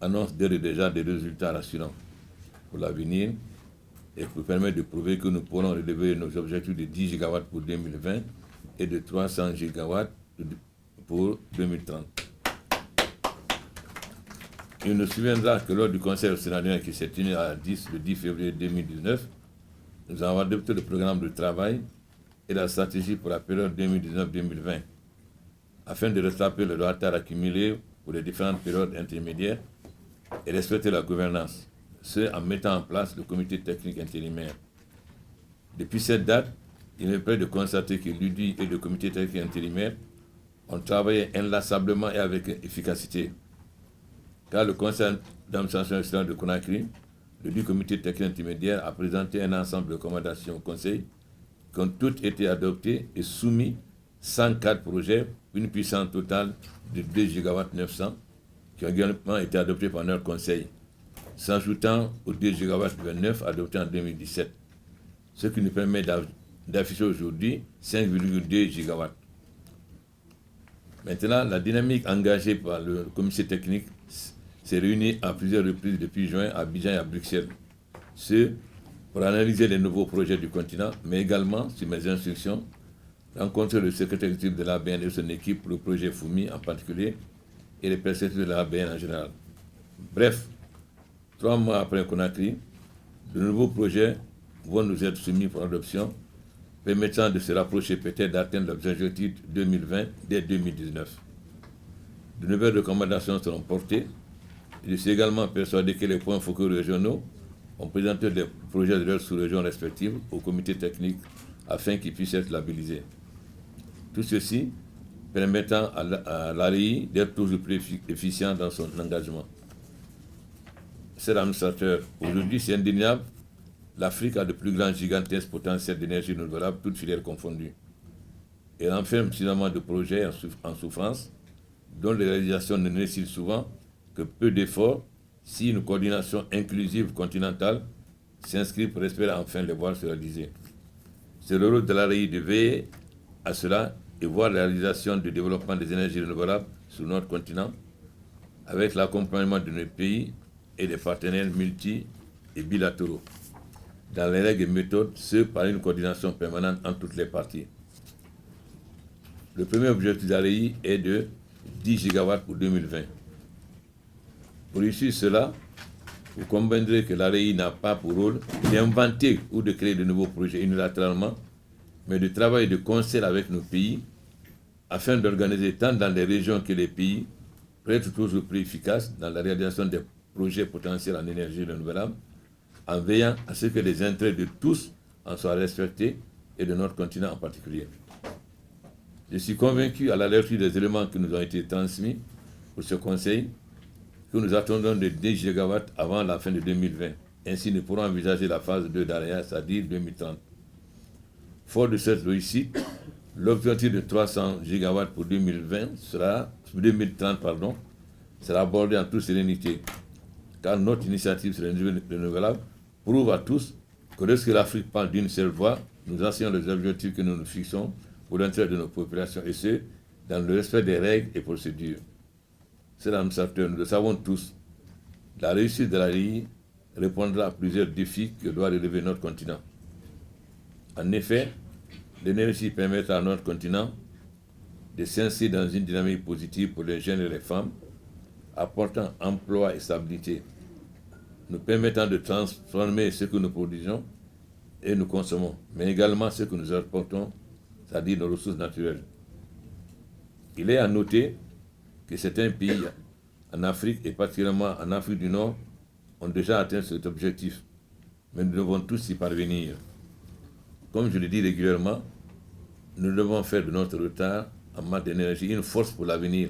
annonce déjà des résultats rassurants pour l'avenir et pour permettre de prouver que nous pourrons relever nos objectifs de 10 gigawatts pour 2020 et de 300 gigawatts pour 2030. Il nous souviendra que lors du Conseil sénatorial qui s'est tenu le 10 février 2019, nous avons adopté le programme de travail et la stratégie pour la période 2019-2020, afin de rattraper le retard accumulé pour les différentes périodes intermédiaires et respecter la gouvernance, ce en mettant en place le comité technique intérimaire. Depuis cette date, il me plaît de constater que l'UDI et le comité technique intérimaire ont travaillé inlassablement et avec efficacité, car le conseil d'administration extérieure de Conakry, le dit comité technique intermédiaire, a présenté un ensemble de recommandations au Conseil qui ont toutes été adoptées et soumis 104 projets, une puissance totale de 2 gigawatts 900 qui ont également été adoptés par notre Conseil, s'ajoutant aux 2 gigawatts 29 adoptés en 2017, ce qui nous permet d'afficher aujourd'hui 5,2 gigawatts. Maintenant, la dynamique engagée par le comité technique s'est réunie à plusieurs reprises depuis juin à Abidjan et à Bruxelles. Ce, pour analyser les nouveaux projets du continent, mais également, sur mes instructions, rencontrer le secrétaire exécutif de l'ABN et son équipe pour le projet FUMI en particulier et les perspectives de l'ABN en général. Bref, 3 mois après Conakry, de nouveaux projets vont nous être soumis pour adoption, permettant de se rapprocher peut-être d'atteindre l'objectif 2020 dès 2019. De nouvelles recommandations seront portées. Je suis également persuadé que les points focaux régionaux ont présenté des projets de leurs sous-régions respectives au comité technique afin qu'ils puissent être labellisés. Tout ceci permettant à l'ARI d'être toujours plus efficient dans son engagement. Cher administrateur, aujourd'hui c'est indéniable, l'Afrique a de plus grands gigantesques potentiels d'énergie renouvelable, toutes filières confondues. Elle enferme suffisamment de projets en souffrance, dont les réalisations ne nécessitent souvent que peu d'efforts si une coordination inclusive continentale s'inscrit pour espérer enfin les voir se réaliser. C'est le rôle de l'ARI de veiller à cela et voir la réalisation du développement des énergies renouvelables sur notre continent avec l'accompagnement de nos pays et des partenaires multi- et bilatéraux, dans les règles et méthodes, ce par une coordination permanente entre toutes les parties. Le premier objectif de l'ARI est de 10 gigawatts pour 2020. Pour réussir cela, vous comprendrez que l'ARI n'a pas pour rôle d'inventer ou de créer de nouveaux projets unilatéralement, mais de travailler de concert avec nos pays afin d'organiser tant dans les régions que les pays pour être toujours plus efficaces dans la réalisation des projets potentiels en énergie renouvelable, en veillant à ce que les intérêts de tous en soient respectés et de notre continent en particulier. Je suis convaincu, à la lecture des éléments qui nous ont été transmis pour ce conseil, que nous attendons de 10 gigawatts avant la fin de 2020. Ainsi, nous pourrons envisager la phase 2 d'AREA, c'est-à-dire 2030. Fort de cette réussite, l'objectif de 300 gigawatts pour 2030 sera abordé en toute sérénité, car notre initiative sur les énergies renouvelables prouve à tous que lorsque l'Afrique parle d'une seule voix, nous enseignons les objectifs que nous nous fixons pour l'intérêt de nos populations, et ce, dans le respect des règles et procédures. C'est l'administrateur, nous le savons tous. La réussite de l'ARI répondra à plusieurs défis que doit relever notre continent. En effet, l'énergie permettra à notre continent de s'inscrire dans une dynamique positive pour les jeunes et les femmes, apportant emploi et stabilité, nous permettant de transformer ce que nous produisons et nous consommons, mais également ce que nous apportons, c'est-à-dire nos ressources naturelles. Il est à noter que certains pays en Afrique, et particulièrement en Afrique du Nord, ont déjà atteint cet objectif, mais nous devons tous y parvenir. Comme je le dis régulièrement, nous devons faire de notre retard en matière d'énergie une force pour l'avenir,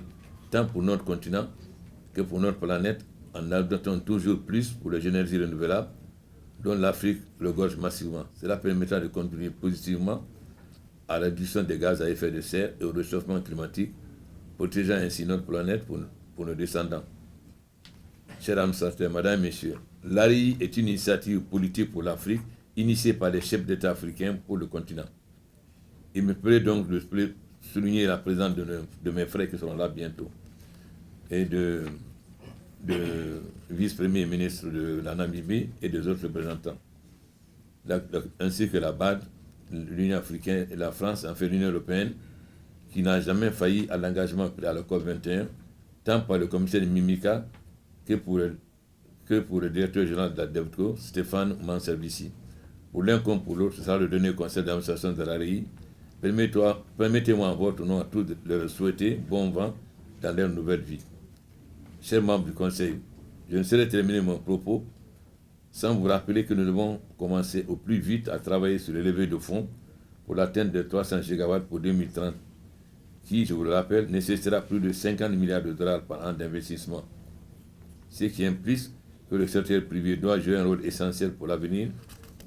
tant pour notre continent que pour notre planète, en adoptant toujours plus pour les énergies renouvelables, dont l'Afrique regorge massivement. Cela permettra de contribuer positivement à la réduction des gaz à effet de serre et au réchauffement climatique, protégeant ainsi notre planète pour nos descendants. Chers administrateurs, Mesdames et Messieurs, l'ARI est une initiative politique pour l'Afrique, initiée par les chefs d'État africains pour le continent. Il me plaît donc de souligner la présence de mes frères qui seront là bientôt et de de vice-premier ministre de la Namibie et des autres représentants, ainsi que la BAD, l'Union africaine et la France, en fait l'Union européenne, qui n'a jamais failli à l'engagement pris à la COP21, tant par le commissaire Mimica que pour le directeur général de la DEVCO, Stéphane Manservici. Pour l'un comme pour l'autre, ce sera le dernier conseil d'administration de la RI. Permettez-moi en votre nom à tous de leur souhaiter bon vent dans leur nouvelle vie. Chers membres du Conseil, je ne saurais terminer mon propos sans vous rappeler que nous devons commencer au plus vite à travailler sur les levées de fonds pour l'atteinte de 300 gigawatts pour 2030, qui, je vous le rappelle, nécessitera plus de 50 milliards de dollars par an d'investissement, ce qui implique que le secteur privé doit jouer un rôle essentiel pour l'avenir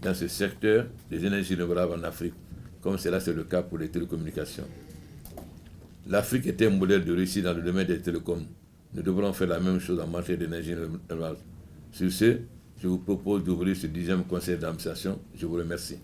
dans ce secteur des énergies renouvelables en Afrique, comme c'est le cas pour les télécommunications. L'Afrique est un modèle de réussite dans le domaine des télécoms. Nous devrons faire la même chose en matière d'énergie renouvelable. Sur ce, je vous propose d'ouvrir ce 10e conseil d'administration. Je vous remercie.